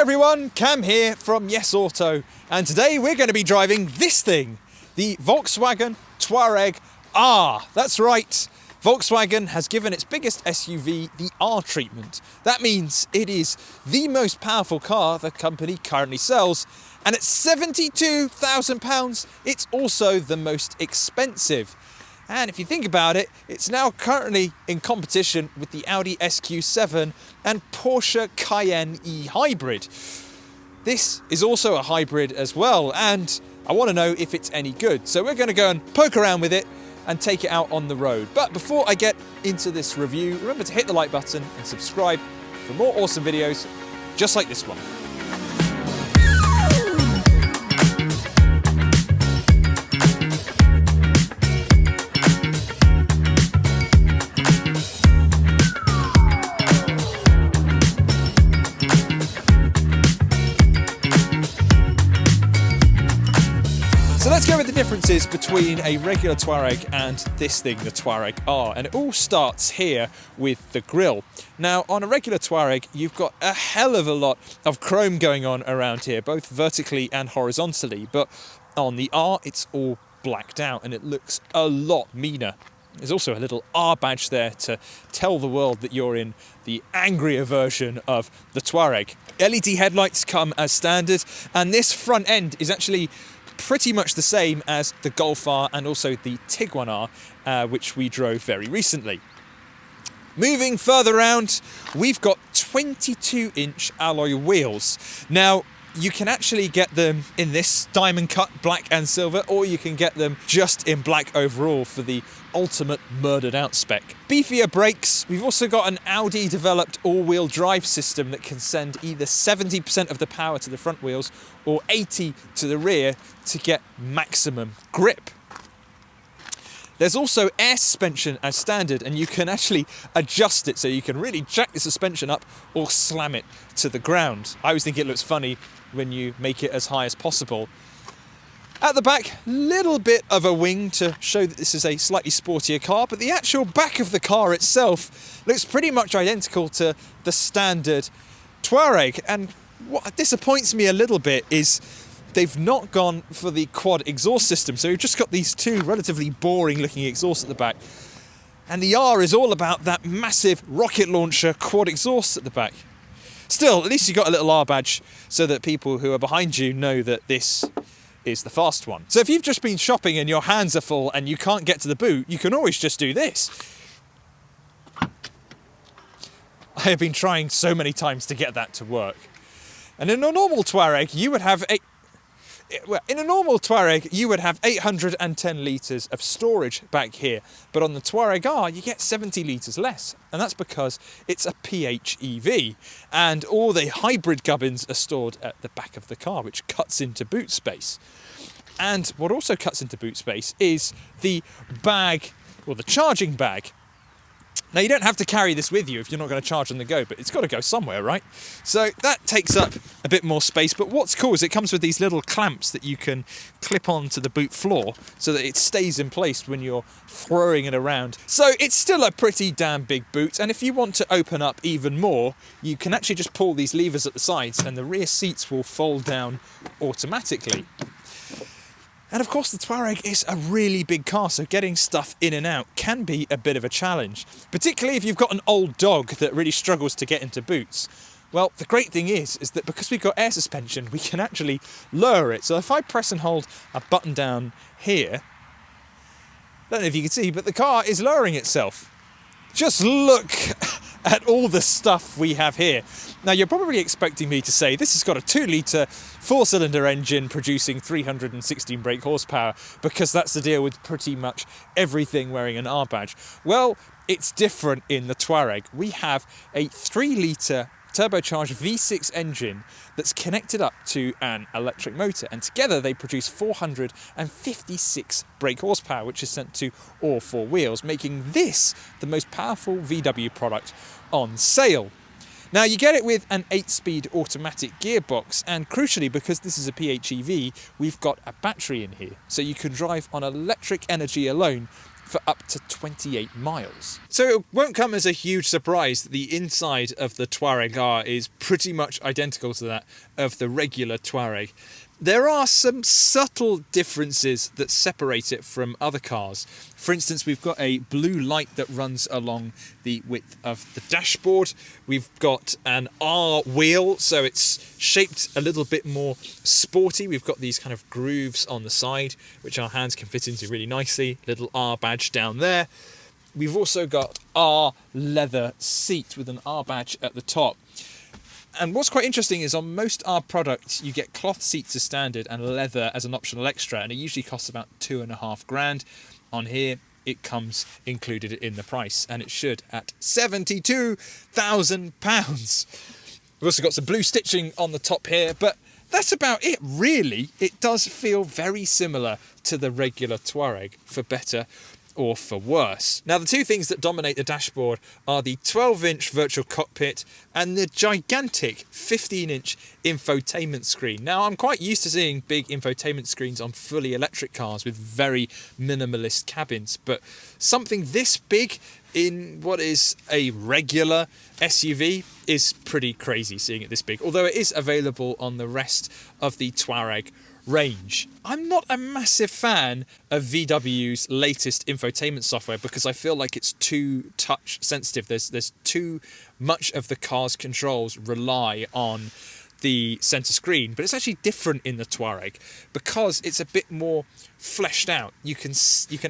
everyone, Cam here from YesAuto, and today we're going to be driving this thing, the Volkswagen Touareg R. That's right, Volkswagen has given its biggest SUV the R treatment. That means it is the most powerful car the company currently sells, and at £72,000 it's also the most expensive. And if you think about it, it's now currently in competition with the Audi SQ7 and Porsche Cayenne hybrid. This is also a hybrid as well, and I want to know if it's any good. So we're going to go and poke around with it and take it out on the road. But before I get into this review, remember to hit the like button and subscribe for more awesome videos just like this one. So let's go with the differences between a regular Touareg and this thing, the Touareg R. And it all starts here with the grille. Now, on a regular Touareg, you've got a hell of a lot of chrome going on around here, both vertically and horizontally. But on the R, it's all blacked out and it looks a lot meaner. There's also a little R badge there to tell the world that you're in the angrier version of the Touareg. LED headlights come as standard, and this front end is actually pretty much the same as the Golf R and also the Tiguan R, which we drove very recently. Moving further around, we've got 22-inch alloy wheels. Now, you can actually get them in this diamond cut black and silver, or you can get them just in black overall for the ultimate murdered out spec. Beefier brakes. We've also got an Audi developed all-wheel drive system that can send either 70% of the power to the front wheels or 80 to the rear to get maximum grip. There's also air suspension as standard, and you can actually adjust it so you can really jack the suspension up or slam it to the ground. I always think it looks funny when you make it as high as possible. At the back, little bit of a wing to show that this is a slightly sportier car, but the actual back of the car itself looks pretty much identical to the standard Touareg. And what disappoints me a little bit is they've not gone for the quad exhaust system. So we've just got these two relatively boring looking exhausts at the back. And the R is all about that massive rocket launcher quad exhaust at the back. Still, at least you got a little R badge so that people who are behind you know that this is the fast one. So if you've just been shopping and your hands are full and you can't get to the boot, you can always just do this. I have been trying so many times to get that to work. And in a normal Touareg, you would have 810 litres of storage back here, but on the Touareg R you get 70 litres less, and that's because it's a PHEV, and all the hybrid gubbins are stored at the back of the car, which cuts into boot space. And what also cuts into boot space is the bag, or the charging bag. Now, you don't have to carry this with you if you're not going to charge on the go, but it's got to go somewhere, right? So that takes up a bit more space, but what's cool is it comes with these little clamps that you can clip onto the boot floor so that it stays in place when you're throwing it around. So it's still a pretty damn big boot, and if you want to open up even more, you can actually just pull these levers at the sides and the rear seats will fold down automatically. And of course the Touareg is a really big car, so getting stuff in and out can be a bit of a challenge, particularly if you've got an old dog that really struggles to get into boots. Well, the great thing is that because we've got air suspension, we can actually lower it. So if I press and hold a button down here, I don't know if you can see, but the car is lowering itself. Just look at all the stuff we have here. Now, you're probably expecting me to say this has got a 2-litre 4-cylinder engine producing 316 brake horsepower, because that's the deal with pretty much everything wearing an R badge. Well, it's different in the Touareg. We have a 3-litre turbocharged V6 engine that's connected up to an electric motor, and together they produce 456 brake horsepower, which is sent to all four wheels, making this the most powerful VW product on sale. Now, you get it with an 8-speed automatic gearbox, and crucially, because this is a PHEV, we've got a battery in here, so you can drive on electric energy alone for up to 28 miles. So it won't come as a huge surprise that the inside of the Touareg R is pretty much identical to that of the regular Touareg. There are some subtle differences that separate it from other cars. For instance, we've got a blue light that runs along the width of the dashboard. We've got an R wheel, so it's shaped a little bit more sporty. We've got these kind of grooves on the side, which our hands can fit into really nicely. Little R badge down there. We've also got R leather seat with an R badge at the top. And what's quite interesting is on most R products, you get cloth seats as standard and leather as an optional extra, and it usually costs about £2,500. On here, it comes included in the price, and it should at £72,000. We've also got some blue stitching on the top here, but that's about it, really. It does feel very similar to the regular Touareg, for better or for worse. Now, the two things that dominate the dashboard are the 12-inch virtual cockpit and the gigantic 15-inch infotainment screen. Now, I'm quite used to seeing big infotainment screens on fully electric cars with very minimalist cabins, but something this big in what is a regular SUV is pretty crazy, seeing it this big, although it is available on the rest of the Touareg range. I'm not a massive fan of VW's latest infotainment software because I feel like it's too touch sensitive. There's too much of the car's controls rely on the center screen, but it's actually different in the Touareg because it's a bit more fleshed out. You can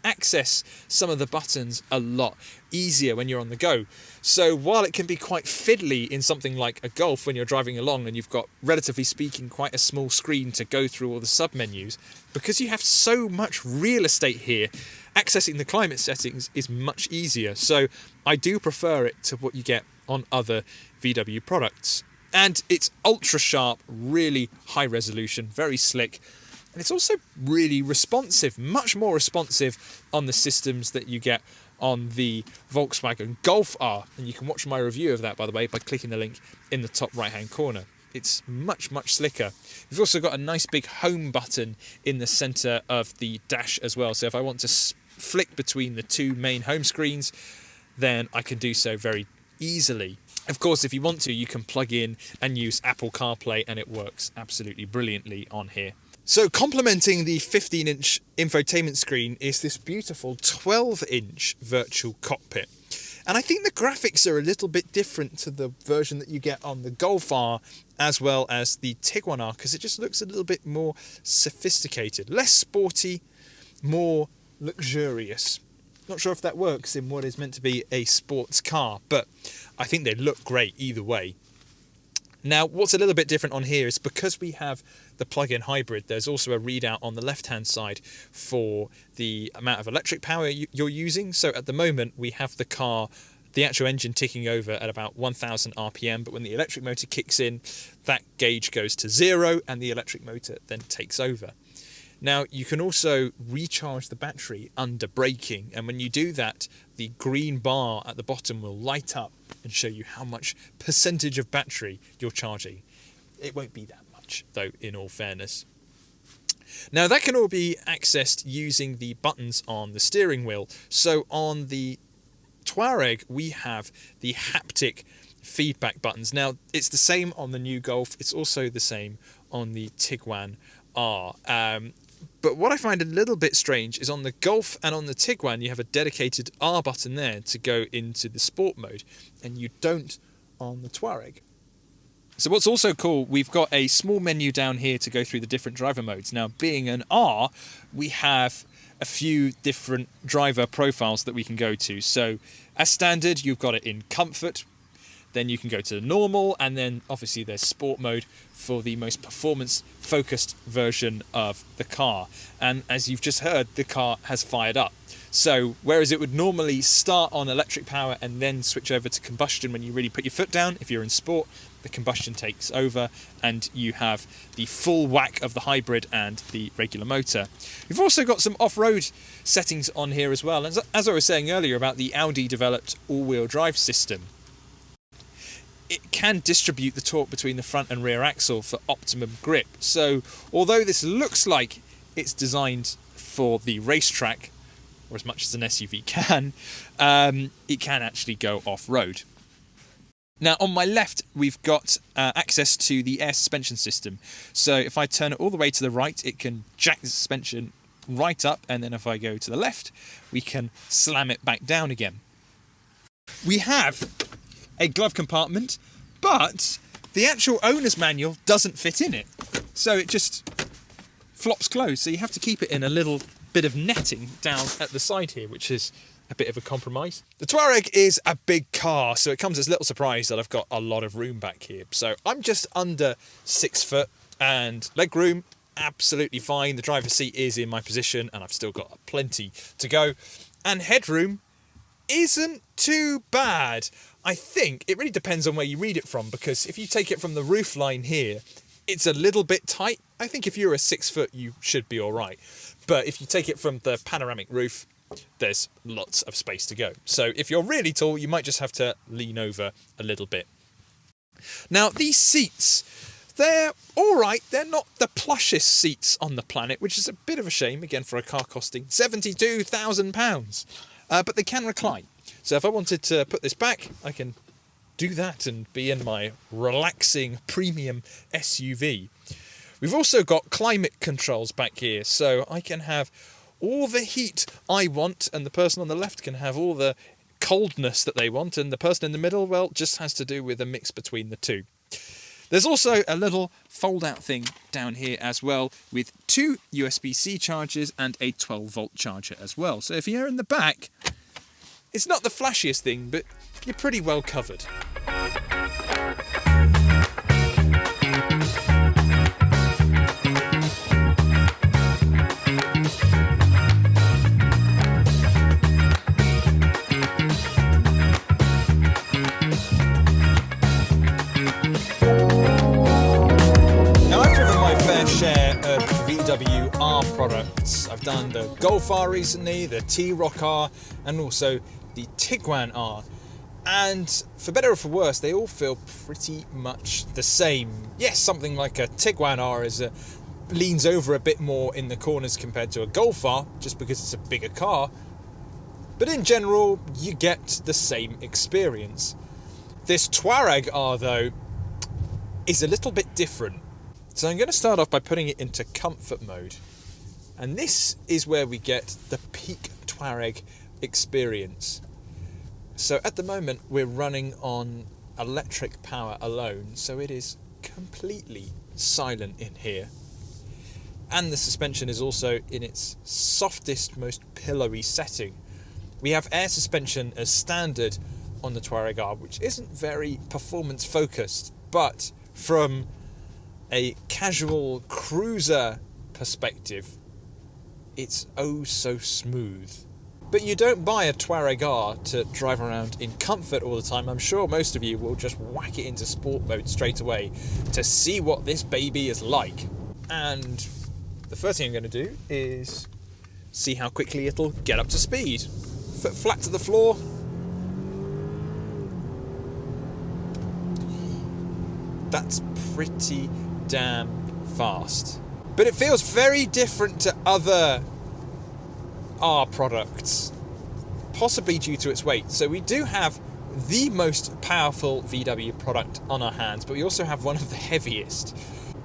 access some of the buttons a lot easier when you're on the go. So while it can be quite fiddly in something like a Golf when you're driving along and you've got, relatively speaking, quite a small screen to go through all the sub-menus, because you have so much real estate here, accessing the climate settings is much easier. So I do prefer it to what you get on other VW products. And it's ultra sharp, really high resolution, very slick. And it's also really responsive, much more responsive on the systems that you get on the Volkswagen Golf R. And you can watch my review of that, by the way, by clicking the link in the top right-hand corner. It's much, much slicker. We've also got a nice big home button in the centre of the dash as well. So if I want to flick between the two main home screens, then I can do so very easily. Of course, if you want to, you can plug in and use Apple CarPlay, and it works absolutely brilliantly on here. So complementing the 15-inch infotainment screen is this beautiful 12-inch virtual cockpit. And I think the graphics are a little bit different to the version that you get on the Golf R as well as the Tiguan R, because it just looks a little bit more sophisticated, less sporty, more luxurious. Not sure if that works in what is meant to be a sports car, but I think they look great either way. Now, what's a little bit different on here is because we have the plug-in hybrid, there's also a readout on the left-hand side for the amount of electric power you're using. So at the moment, we have the car, the actual engine ticking over at about 1000 RPM, but when the electric motor kicks in, that gauge goes to 0 and the electric motor then takes over. Now, you can also recharge the battery under braking, and when you do that, the green bar at the bottom will light up and show you how much percentage of battery you're charging. It won't be that much, though, in all fairness. Now, that can all be accessed using the buttons on the steering wheel. So on the Touareg, we have the haptic feedback buttons. Now, it's the same on the new Golf. It's also the same on the Tiguan R. But what I find a little bit strange is on the Golf and on the Tiguan, you have a dedicated R button there to go into the sport mode, and you don't on the Touareg. So what's also cool, we've got a small menu down here to go through the different driver modes. Now, being an R, we have a few different driver profiles that we can go to. So as standard, you've got it in comfort, then you can go to normal, and then obviously there's sport mode for the most performance-focused version of the car. And as you've just heard, the car has fired up. So whereas it would normally start on electric power and then switch over to combustion when you really put your foot down, if you're in sport, the combustion takes over and you have the full whack of the hybrid and the regular motor. We've also got some off-road settings on here as well. As I was saying earlier about the Audi-developed all-wheel drive system, it can distribute the torque between the front and rear axle for optimum grip. So although this looks like it's designed for the racetrack, or as much as an SUV can, it can actually go off-road. Now, on my left, we've got access to the air suspension system. So if I turn it all the way to the right, it can jack the suspension right up, and then if I go to the left, we can slam it back down again. We have a glove compartment, but the actual owner's manual doesn't fit in it. So it just flops closed. So you have to keep it in a little bit of netting down at the side here, which is a bit of a compromise. The Touareg is a big car, so it comes as little surprise that I've got a lot of room back here. So I'm just under 6 foot, and legroom, absolutely fine. The driver's seat is in my position, and I've still got plenty to go. And headroom isn't too bad. I think it really depends on where you read it from, because if you take it from the roof line here, it's a little bit tight. I think if you're a 6 foot, you should be all right. But if you take it from the panoramic roof, there's lots of space to go. So if you're really tall, you might just have to lean over a little bit. Now, these seats, they're all right. They're not the plushest seats on the planet, which is a bit of a shame, again, for a car costing £72,000. But they can recline. So if I wanted to put this back, I can do that and be in my relaxing premium SUV. We've also got climate controls back here, so I can have all the heat I want, and the person on the left can have all the coldness that they want, and the person in the middle, well, just has to do with a mix between the two. There's also a little fold-out thing down here as well, with 2 USB-C chargers and a 12-volt charger as well. So if you're in the back, it's not the flashiest thing, but you're pretty well covered. VW R products. I've done the Golf R recently, the Touareg R, and also the Tiguan R. And for better or for worse, they all feel pretty much the same. Yes, something like a Tiguan R leans over a bit more in the corners compared to a Golf R, just because it's a bigger car. But in general, you get the same experience. This Touareg R, though, is a little bit different. So I'm going to start off by putting it into comfort mode. And this is where we get the peak Touareg experience. So at the moment we're running on electric power alone, so it is completely silent in here. And the suspension is also in its softest, most pillowy setting. We have air suspension as standard on the Touareg R, which isn't very performance focused, but from a casual cruiser perspective, it's oh so smooth. But you don't buy a Touareg R to drive around in comfort all the time. I'm sure most of you will just whack it into sport mode straight away to see what this baby is like. And the first thing I'm going to do is see how quickly it'll get up to speed. Foot flat to the floor. That's pretty damn fast. But it feels very different to other R products, possibly due to its weight. So we do have the most powerful VW product on our hands, but we also have one of the heaviest.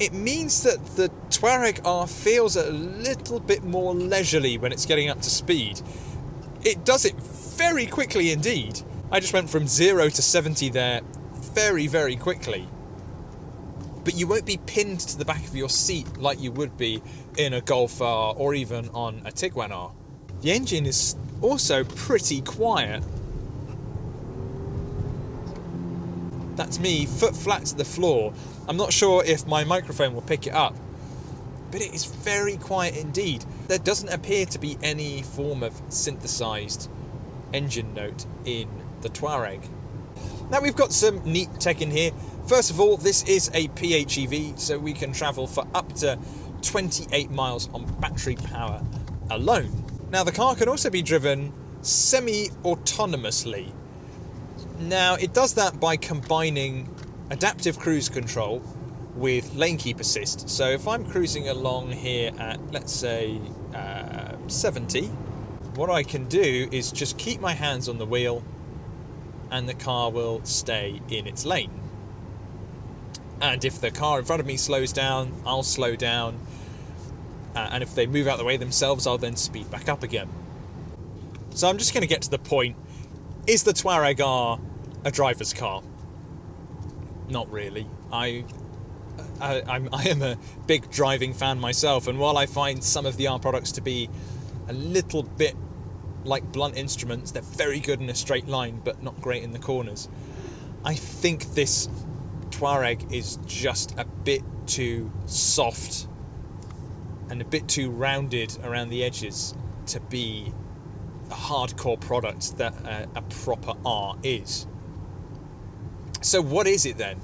It means that the Touareg R feels a little bit more leisurely when it's getting up to speed. It does it very quickly indeed. I just went from 0 to 70 there very, very quickly. But you won't be pinned to the back of your seat like you would be in a Golf R or even on a Tiguan R. The engine is also pretty quiet. That's me, foot flat to the floor. I'm not sure if my microphone will pick it up, but it is very quiet indeed. There doesn't appear to be any form of synthesized engine note in the Touareg. Now we've got some neat tech in here. First of all, this is a PHEV, so we can travel for up to 28 miles on battery power alone. Now the car can also be driven semi-autonomously. Now it does that by combining adaptive cruise control with lane keep assist. So if I'm cruising along here at, let's say, 70, what I can do is just keep my hands on the wheel and the car will stay in its lane. And if the car in front of me slows down, I'll slow down. And if they move out of the way themselves, I'll then speed back up again. So I'm just going to get to the point. Is the Touareg R a driver's car? Not really. I am a big driving fan myself, and while I find some of the R products to be a little bit like blunt instruments, they're very good in a straight line but not great in the corners. I think this Touareg is just a bit too soft and a bit too rounded around the edges to be a hardcore product that a proper R is. So what is it then?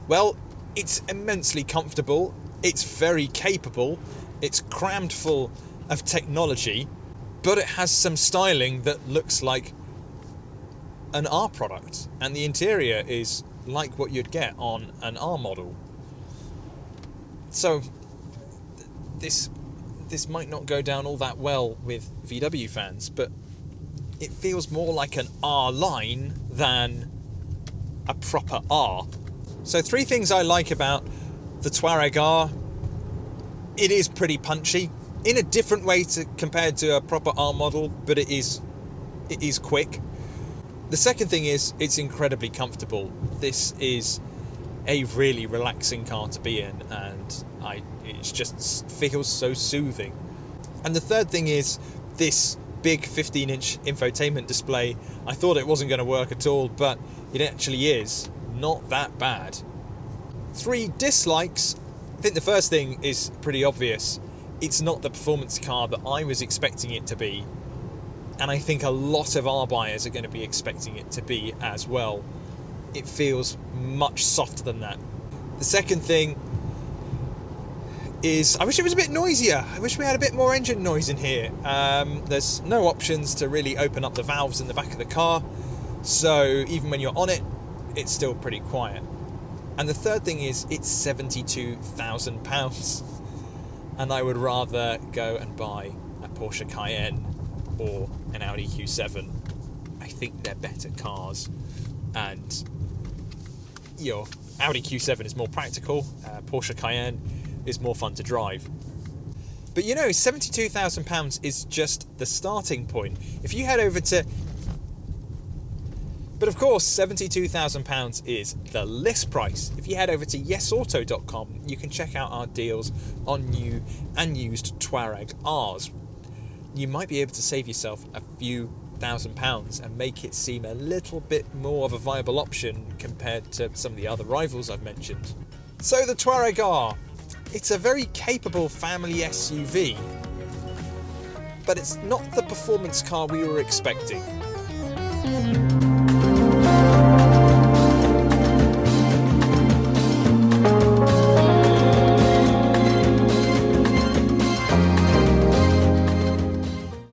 Well, it's immensely comfortable, it's very capable, it's crammed full of technology, but it has some styling that looks like an R product, and the interior is like what you'd get on an R model. So this might not go down all that well with VW fans, but it feels more like an R line than a proper R. So 3 things I like about the Touareg R. It is pretty punchy in a different way compared to a proper R model, but it is quick. The second thing is it's incredibly comfortable. This is a really relaxing car to be in, and it just feels so soothing. And the third thing is this big 15-inch infotainment display. I thought it wasn't going to work at all, but it actually is not that bad. 3 dislikes. I think the first thing is pretty obvious. It's not the performance car that I was expecting it to be, and I think a lot of R buyers are going to be expecting it to be as well. It feels much softer than that. The second thing is I wish it was a bit noisier. I wish we had a bit more engine noise in here. There's no options to really open up the valves in the back of the car, so even when you're on it, it's still pretty quiet. And the third thing is it's £72,000, and I would rather go and buy a Porsche Cayenne or an Audi Q7. I think they're better cars, and your Audi Q7 is more practical, Porsche Cayenne is more fun to drive. But you know, £72,000 is just the starting point. If you head over to... But of course, £72,000 is the list price. If you head over to YesAuto.com, you can check out our deals on new and used Touareg Rs. You might be able to save yourself a few £1,000 and make it seem a little bit more of a viable option compared to some of the other rivals I've mentioned. So the Touareg R, it's a very capable family SUV, but it's not the performance car we were expecting.